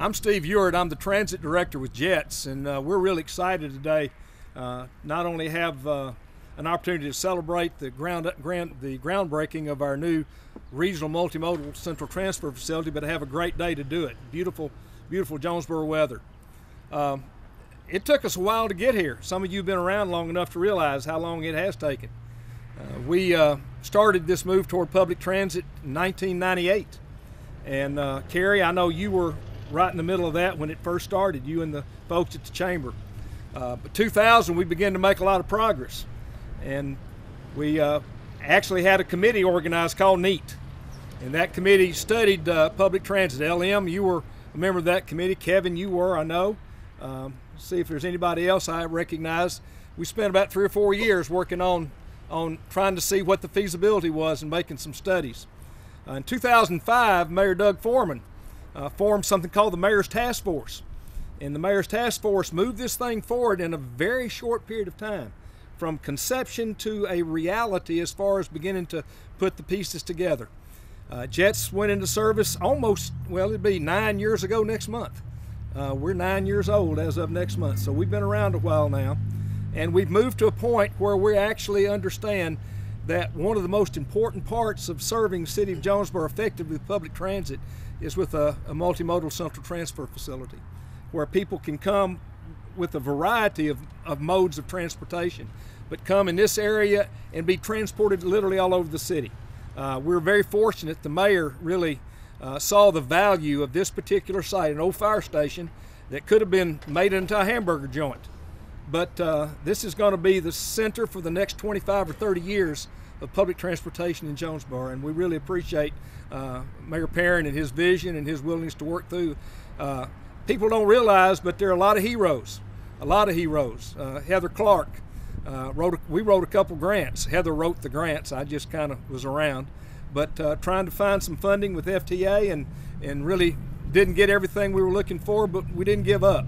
I'm Steve Ewart. I'm the transit director with Jets, and we're really excited today. Not only have an opportunity to celebrate the groundbreaking of our new regional multimodal central transfer facility, but to have a great day to do it. Beautiful, beautiful Jonesboro weather. It took us a while to get here. Some of you have been around long enough to realize how long it has taken. We started this move toward public transit in 1998. And Carrie, I know you were right in the middle of that when it first started, you and the folks at the chamber. But 2000, we began to make a lot of progress. And we actually had a committee organized called NEAT. And that committee studied public transit. LM, you were a member of that committee. Kevin, you were, I know. See if there's anybody else I recognize. We spent about 3 or 4 years working on trying to see what the feasibility was and making some studies. In 2005, Mayor Doug Foreman formed something called the Mayor's Task Force. And the Mayor's Task Force moved this thing forward in a very short period of time, from conception to a reality as far as beginning to put the pieces together. Jets went into service almost, well, it'd be 9 years ago next month. We're 9 years old as of next month, so we've been around a while now. And we've moved to a point where we actually understand that one of the most important parts of serving the city of Jonesboro effectively with public transit is with a multimodal central transfer facility, where people can come with a variety of modes of transportation, but come in this area and be transported literally all over the city. We're very fortunate. The mayor really saw the value of this particular site, an old fire station that could have been made into a hamburger joint. But this is going to be the center for the next 25 or 30 years of public transportation in Jonesboro, and we really appreciate Mayor Perrin and his vision and his willingness to work through. People don't realize, but there are a lot of heroes, Heather Clark, we wrote a couple grants. Heather wrote the grants, I just kind of was around. But trying to find some funding with FTA and really didn't get everything we were looking for, but we didn't give up.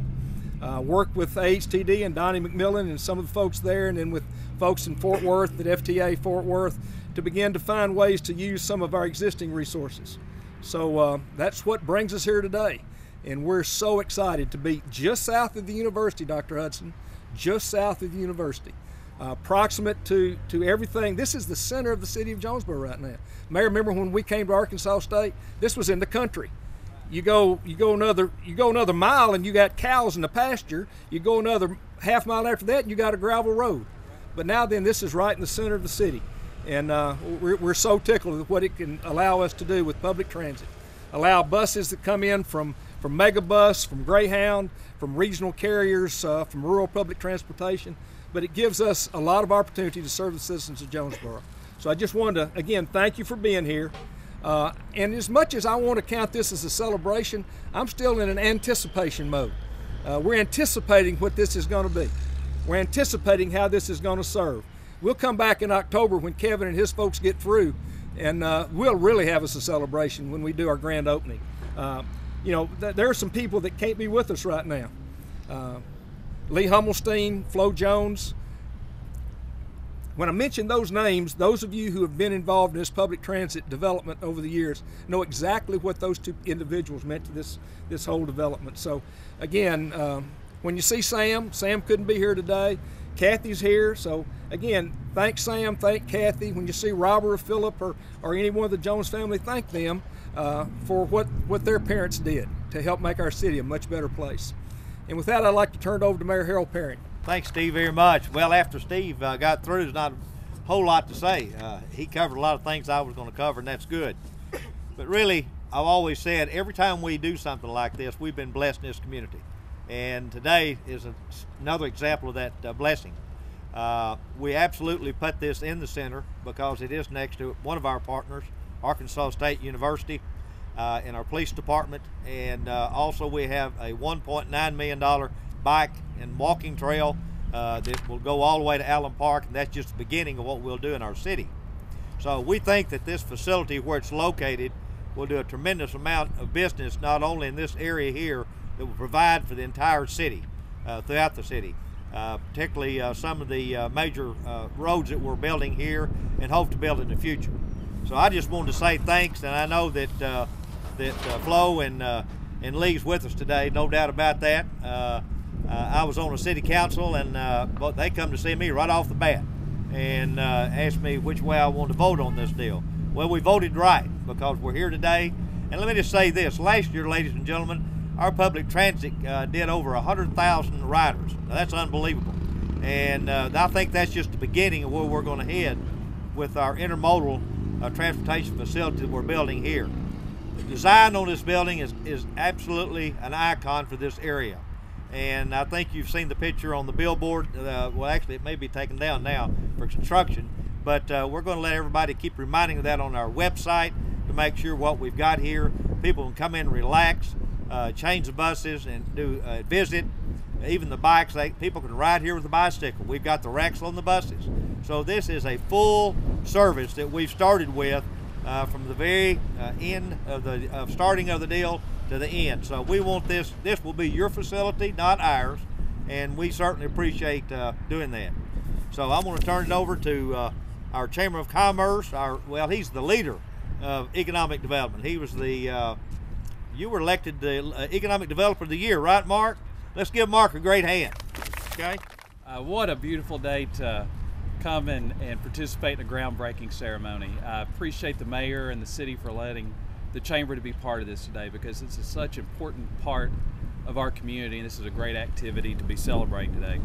Worked with AHTD and Donnie McMillan and some of the folks there, and then with folks in Fort Worth at FTA Fort Worth, to begin to find ways to use some of our existing resources. So that's what brings us here today. And we're so excited to be just south of the university, Dr. Hudson, just south of the university. Proximate to everything. This is the center of the city of Jonesboro right now. Mayor, remember when we came to Arkansas State? This was in the country. You go another mile and you got cows in the pasture. You go another half mile after that and you got a gravel road. But now then, this is right in the center of the city. And we're so tickled with what it can allow us to do with public transit. Allow buses that come in from Megabus, from Greyhound, from regional carriers, from rural public transportation. But it gives us a lot of opportunity to serve the citizens of Jonesboro. So I just wanted to, again, thank you for being here. And as much as I want to count this as a celebration, I'm still in an anticipation mode. We're anticipating what this is going to be. We're anticipating how this is going to serve. We'll come back in October when Kevin and his folks get through, and we'll really have us a celebration when we do our grand opening. You know, there are some people that can't be with us right now. Lee Hummelstein, Flo Jones. When I mention those names, those of you who have been involved in this public transit development over the years know exactly what those two individuals meant to this whole development. So again, when you see Sam couldn't be here today. Kathy's here, so again, thank Sam, thank Kathy. When you see Robert or Philip or any one of the Jones family, thank them for what their parents did to help make our city a much better place. And with that, I'd like to turn it over to Mayor Harold Perrin. Thanks, Steve, very much. Well, after Steve got through, there's not a whole lot to say. He covered a lot of things I was going to cover, and that's good. But really, I've always said, every time we do something like this, we've been blessed in this community. And today is another example of that blessing. We absolutely put this in the center because it is next to one of our partners, Arkansas State University, in our police department. And also we have a $1.9 million bike and walking trail that will go all the way to Allen Park, and that's just the beginning of what we'll do in our city. So we think that this facility, where it's located, will do a tremendous amount of business, not only in this area here, that will provide for the entire city, throughout the city, particularly some of the major roads that we're building here and hope to build in the future. So I just wanted to say thanks, and I know that Flo and and Lee's with us today, no doubt about that. I was on the city council, and they come to see me right off the bat and asked me which way I wanted to vote on this deal. Well, we voted right because we're here today. And let me just say this. Last year, ladies and gentlemen, our public transit did over 100,000 riders. Now, that's unbelievable. And I think that's just the beginning of where we're going to head with our intermodal transportation facility that we're building here. The design on this building is absolutely an icon for this area. And I think you've seen the picture on the billboard. Well, actually, it may be taken down now for construction, but we're going to let everybody keep reminding of that on our website to make sure what we've got here, people can come in and relax, change the buses and do visit. Even the bikes, people can ride here with a bicycle. We've got the racks on the buses. So this is a full service that we've started with from the very end of starting of the deal to the end. So we want this will be your facility, not ours, and we certainly appreciate doing that. So I'm going to turn it over to our Chamber of Commerce. He's the leader of economic development. He was you were elected the Economic Developer of the Year, right, Mark? Let's give Mark a great hand, okay? What a beautiful day to come and participate in a groundbreaking ceremony. I appreciate the mayor and the city for letting the chamber to be part of this today, because it's such an important part of our community, and this is a great activity to be celebrating today.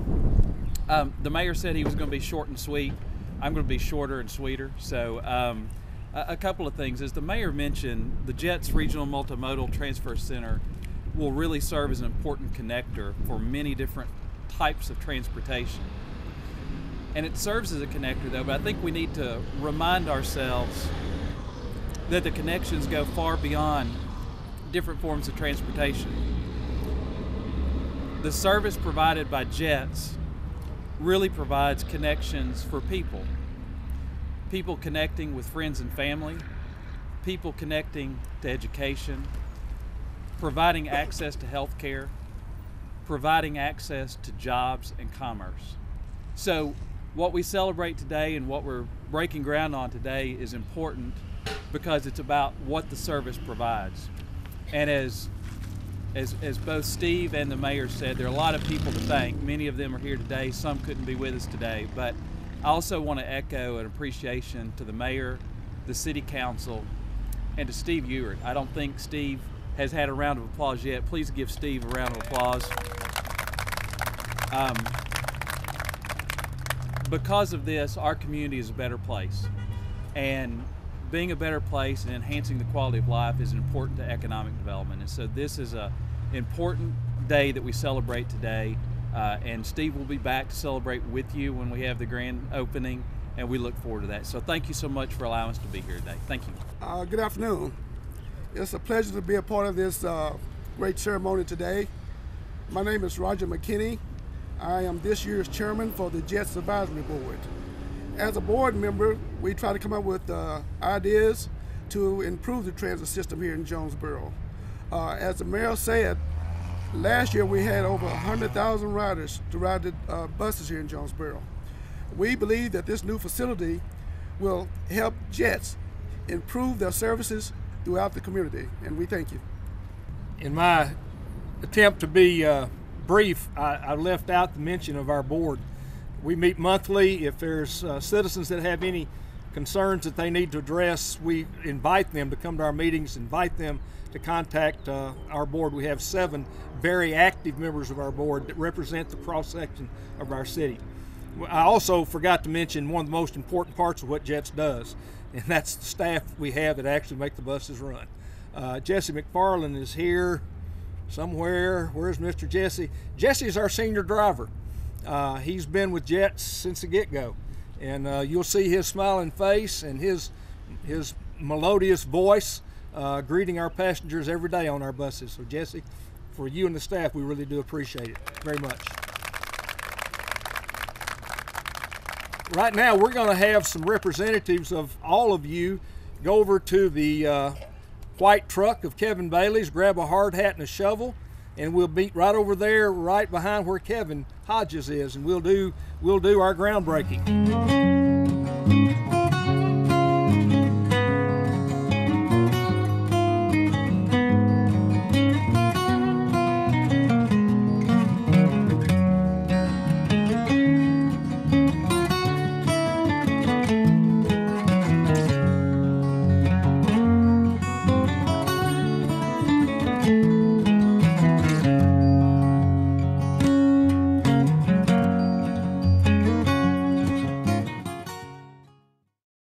The mayor said he was going to be short and sweet. I'm going to be shorter and sweeter. So a couple of things. As the mayor mentioned, the JETS Regional Multimodal Transfer Center will really serve as an important connector for many different types of transportation. And it serves as a connector though, but I think we need to remind ourselves that the connections go far beyond different forms of transportation. The service provided by JETS really provides connections for people. People connecting with friends and family, people connecting to education, providing access to health care, providing access to jobs and commerce. So what we celebrate today and what we're breaking ground on today is important because it's about what the service provides. And as both Steve and the mayor said, there are a lot of people to thank. Many of them are here today, some couldn't be with us today, but I also want to echo an appreciation to the mayor, the city council, and to Steve Ewart. I don't think Steve has had a round of applause yet. Please give Steve a round of applause. Because of this, our community is a better place. And being a better place and enhancing the quality of life is important to economic development. And so this is an important day that we celebrate today. And Steve will be back to celebrate with you when we have the grand opening, and we look forward to that. So thank you so much for allowing us to be here today. Thank you. Good afternoon. It's a pleasure to be a part of this great ceremony today. My name is Roger McKinney. I am this year's chairman for the JETS Advisory Board. As a board member, we try to come up with ideas to improve the transit system here in Jonesboro. As the mayor said, last year we had over 100,000 riders to ride the buses here in Jonesboro. We believe that this new facility will help JETS improve their services throughout the community, and we thank you. In my attempt to be brief, I left out the mention of our board. We meet monthly. If there's citizens that have any concerns that they need to address, we invite them to come to our meetings, invite them to contact our board. We have 7 very active members of our board that represent the cross-section of our city. I also forgot to mention one of the most important parts of what JETS does, and that's the staff we have that actually make the buses run. Jesse McFarland is here somewhere. Where's Mr. Jesse? Jesse's our senior driver. He's been with JETS since the get-go, and you'll see his smiling face and his melodious voice greeting our passengers every day on our buses. So Jesse, for you and the staff, we really do appreciate it very much. Right now, we're going to have some representatives of all of you go over to the white truck of Kevin Bailey's, grab a hard hat and a shovel, and we'll meet right over there, right behind where Kevin Hodges is, and we'll do our groundbreaking.